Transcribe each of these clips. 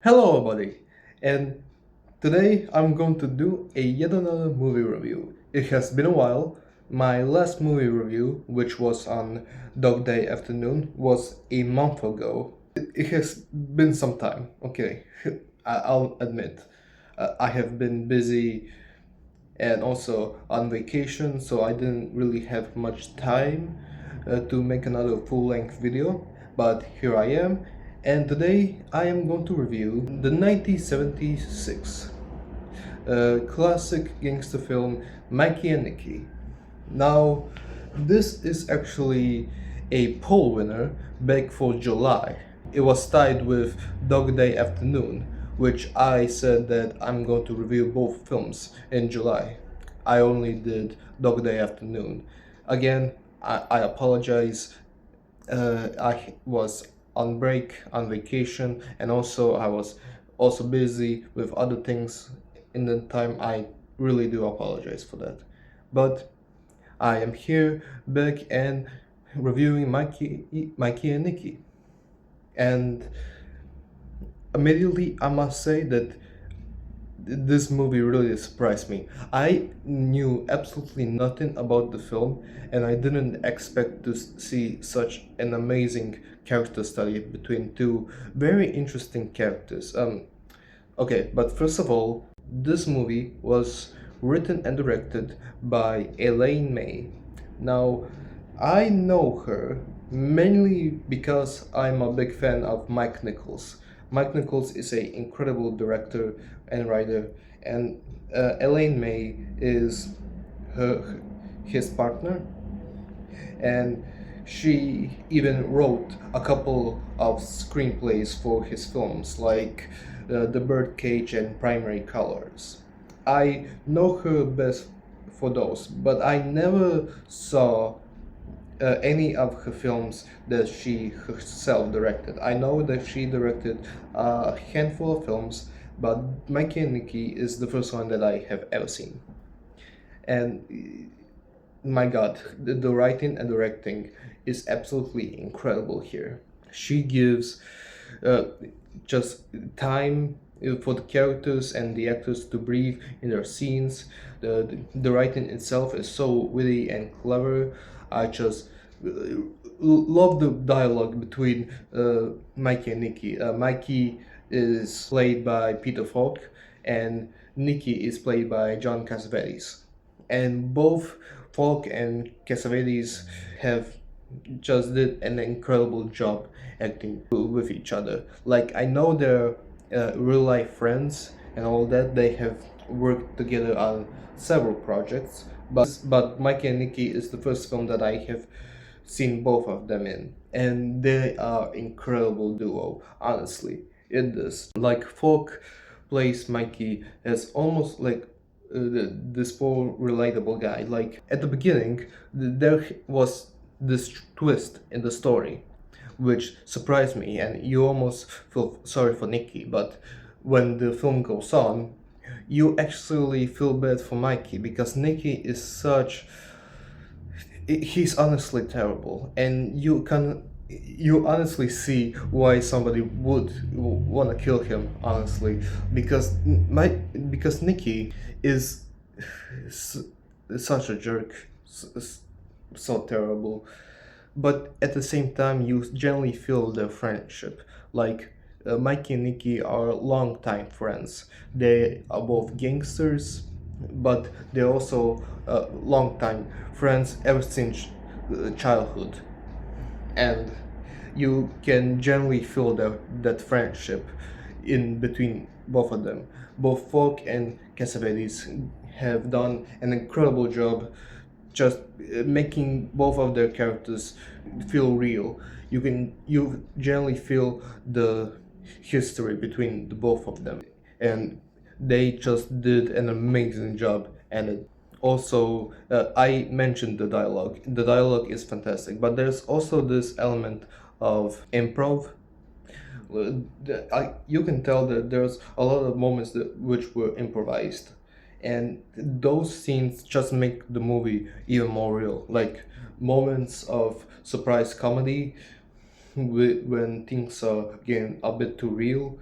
Hello everybody, and today I'm going to do a yet another movie review. It has been a while. My last movie review, which was on Dog Day Afternoon, was a month ago. It has been some time, okay, I'll admit. I have been busy and also on vacation, so I didn't really have much time to make another full-length video, but here I am, and today I am going to review the 1976 classic gangster film Mikey and Nicky. Now, this is actually a poll winner back for July. It was tied with Dog Day Afternoon, which I said that I'm going to review both films in July. I only did Dog Day Afternoon. Again, I apologize. I was on break, on vacation, and also I was also busy with other things in the time. I really do apologize for that. But I am here back and reviewing Mikey and Nicky. And immediately I must say that this movie really surprised me. I knew absolutely nothing about the film, and I didn't expect to see such an amazing character study between two very interesting characters. Okay, but first of all, this movie was written and directed by Elaine May. Now, I know her mainly because I'm a big fan of Mike Nichols. Mike Nichols is an incredible director and writer, and Elaine May is his partner, and she even wrote a couple of screenplays for his films, like The Birdcage and Primary Colors. I know her best for those, but I never saw any of her films that she herself directed. I know that she directed a handful of films, but Mikey and Nicky is the first one that I have ever seen. And my god, the writing and directing is absolutely incredible here. She gives uh, just time for the characters and the actors to breathe in their scenes. The writing itself is so witty and clever. I just love the dialogue between Mikey and Nicky. Mikey is played by Peter Falk, and Nicky is played by John Cassavetes. And both Falk and Cassavetes have just did an incredible job acting with each other. Like, I know they're real life friends and all that. They have worked together on several projects, but Mikey and Nicky is the first film that I have seen both of them in, and they are incredible duo. Honestly, in this, like, Falk plays Mikey as almost like this poor relatable guy. Like, at the beginning, there was this twist in the story which surprised me, and you almost feel sorry for Nicky. But when the film goes on, you actually feel bad for Mikey, because Nicky is such, he's honestly terrible, and you honestly see why somebody would want to kill him, honestly, because Nicky is s- such a jerk, so terrible. But at the same time, you generally feel their friendship. Like, Mikey and Nicky are longtime friends. They are both gangsters, but they're also longtime friends ever since childhood. And you can generally feel that friendship in between both of them. Both Falk and Cassavetes have done an incredible job just making both of their characters feel real. You generally feel the history between the both of them, and they just did an amazing job. And also, I mentioned the dialogue. The dialogue is fantastic, but there's also this element of improv. You can tell that there's a lot of moments which were improvised, and those scenes just make the movie even more real. Like, moments of surprise comedy when things are getting a bit too real,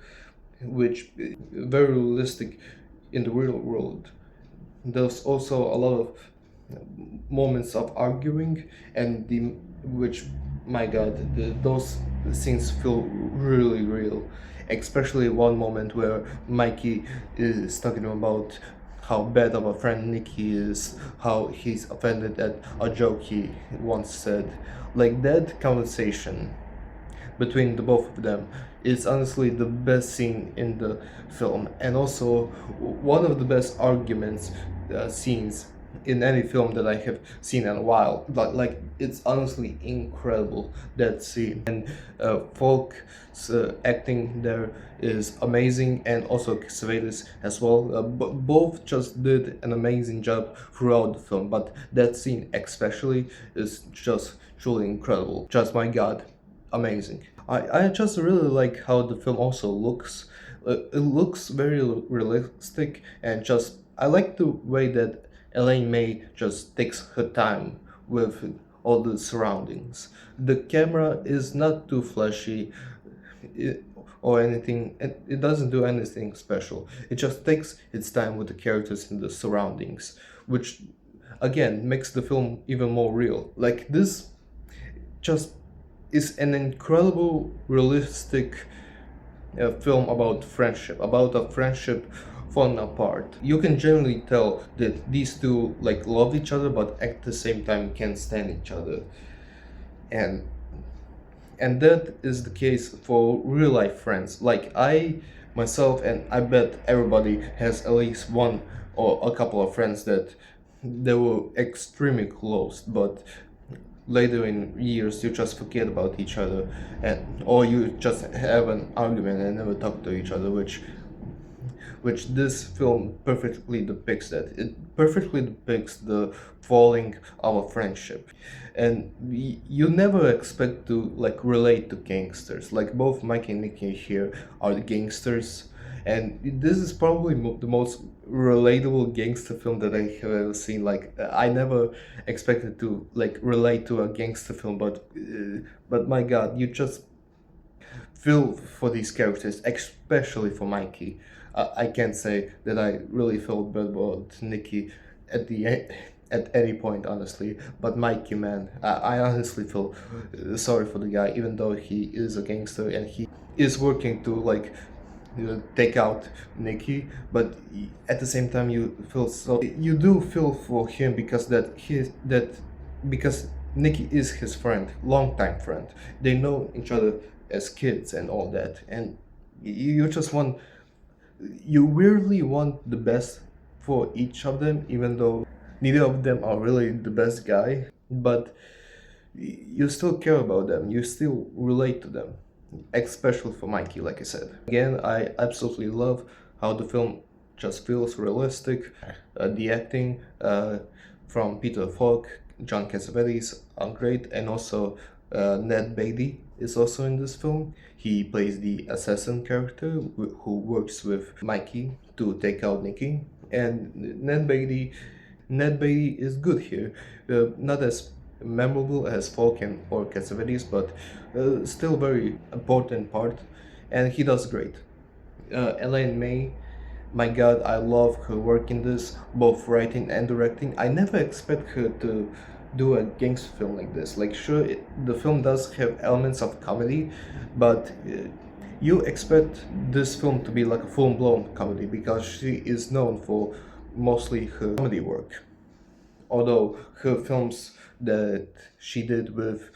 which very realistic in the real world. There's also a lot of moments of arguing, and the which, my God, those scenes feel really real. Especially one moment where Mikey is talking about how bad of a friend Nicky is, how he's offended at a joke he once said. Like that conversation between the both of them is honestly the best scene in the film, and also one of the best arguments scenes in any film that I have seen in a while. Like it's honestly incredible, that scene. And Falk's acting there is amazing, and also Cassavetes as well. Both just did an amazing job throughout the film, but that scene especially is just truly incredible. Just, my God, amazing. I just really like how the film also looks. It looks very realistic, and just I like the way that Elaine May just takes her time with all the surroundings. The camera is not too flashy, i- or anything. It doesn't do anything special. It just takes its time with the characters and the surroundings, which again makes the film even more real. Like this just is an incredible realistic film about friendship, about a friendship falling apart. You can generally tell that these two like love each other, but at the same time can't stand each other, and that is the case for real life friends. Like I myself, and I bet everybody has at least one or a couple of friends that they were extremely close, but later in years you just forget about each other, and or you just have an argument and never talk to each other, which this film perfectly depicts. That it perfectly depicts the falling of a friendship. And you never expect to like relate to gangsters. Like both Mike and Nicky here are the gangsters, and this is probably the most relatable gangster film that I have ever seen. Like I never expected to like relate to a gangster film, but my God, you just feel for these characters, especially for Mikey. I can't say that I really felt bad about Nicky at at any point, honestly. But Mikey, man, I honestly feel sorry for the guy, even though he is a gangster and he is working to like take out Nicky. But at the same time, you do feel for him because because Nicky is his friend, longtime friend. They know each other as kids and all that, and you just want, you really want the best for each of them, even though neither of them are really the best guy. But you still care about them, you still relate to them, especially for Mikey, like I said. Again, I absolutely love how the film just feels realistic. The acting from Peter Falk, John Cassavetes are great, and also Ned Beatty is also in this film. He plays the assassin character who works with Mikey to take out Nicky. And Ned Beatty is good here. Not as memorable as Falk or Cassavetes, but still very important part, and he does great. Elaine May, my God, I love her work in this, both writing and directing. I never expect her to do a gangster film like this. Like, sure, the film does have elements of comedy, but you expect this film to be like a full-blown comedy because she is known for mostly her comedy work. Although her films that she did with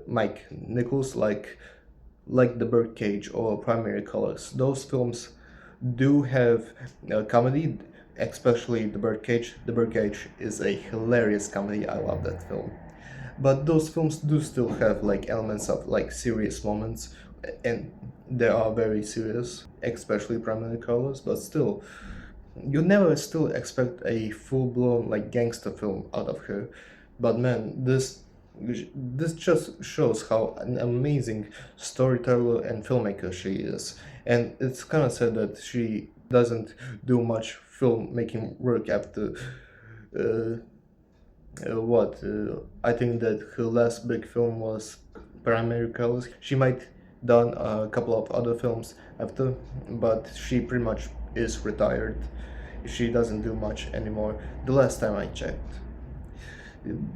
Mike Nichols, like The Birdcage or Primary Colors, those films do have comedy, especially The Birdcage. The Birdcage is a hilarious comedy. I love that film. But those films do still have like elements of like serious moments, and they are very serious, especially Primary Colors. But still, you never still expect a full-blown like gangster film out of her. But man, this just shows how an amazing storyteller and filmmaker she is. And it's kind of sad that she doesn't do much filmmaking work after uh, I think that her last big film was Primary Colors. She might done a couple of other films after, but she pretty much is retired. She doesn't do much anymore, the last time I checked.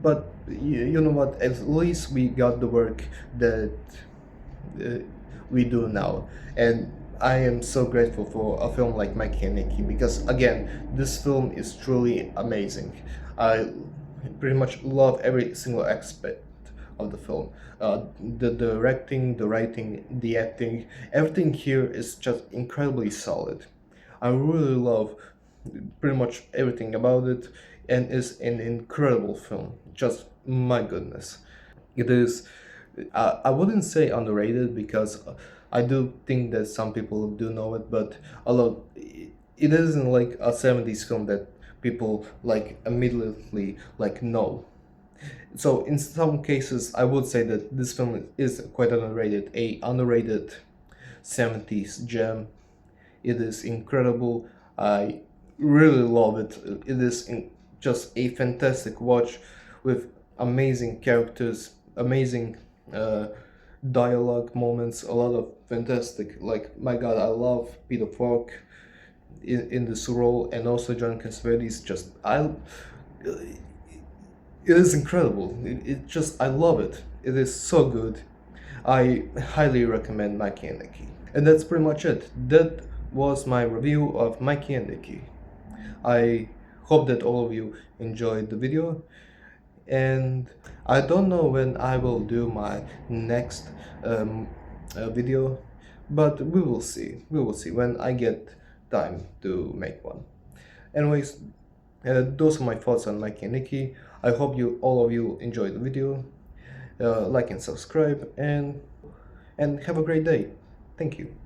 But you know what? At least we got the work that uh, we do now, and I am so grateful for a film like Mikey and Nicky, because again, this film is truly amazing. I pretty much love every single aspect of the film. The directing, the writing, the acting, everything here is just incredibly solid. I really love pretty much everything about it, and it's an incredible film. Just my goodness. It is, I wouldn't say underrated, because I do think that some people do know it, but a lot, it isn't like a 70s film that people like immediately like know. So in some cases, I would say that this film is quite underrated, a underrated 70s gem. It is incredible. I really love it. It is just a fantastic watch with amazing characters, amazing uh, dialogue moments, a lot of fantastic. Like, my God, I love Peter Falk in this role, and also John Cassavetes. Just it is incredible. It just, I love it. It is so good. I highly recommend Mikey and Nicky. And that's pretty much it. That was my review of Mikey and Nicky. I hope that all of you enjoyed the video, and I don't know when I will do my next video, but we will see. We will see when I get time to make one. Anyways, those are my thoughts on Mikey and Nicky. I hope all of you enjoyed the video. Like and subscribe, and have a great day. Thank you.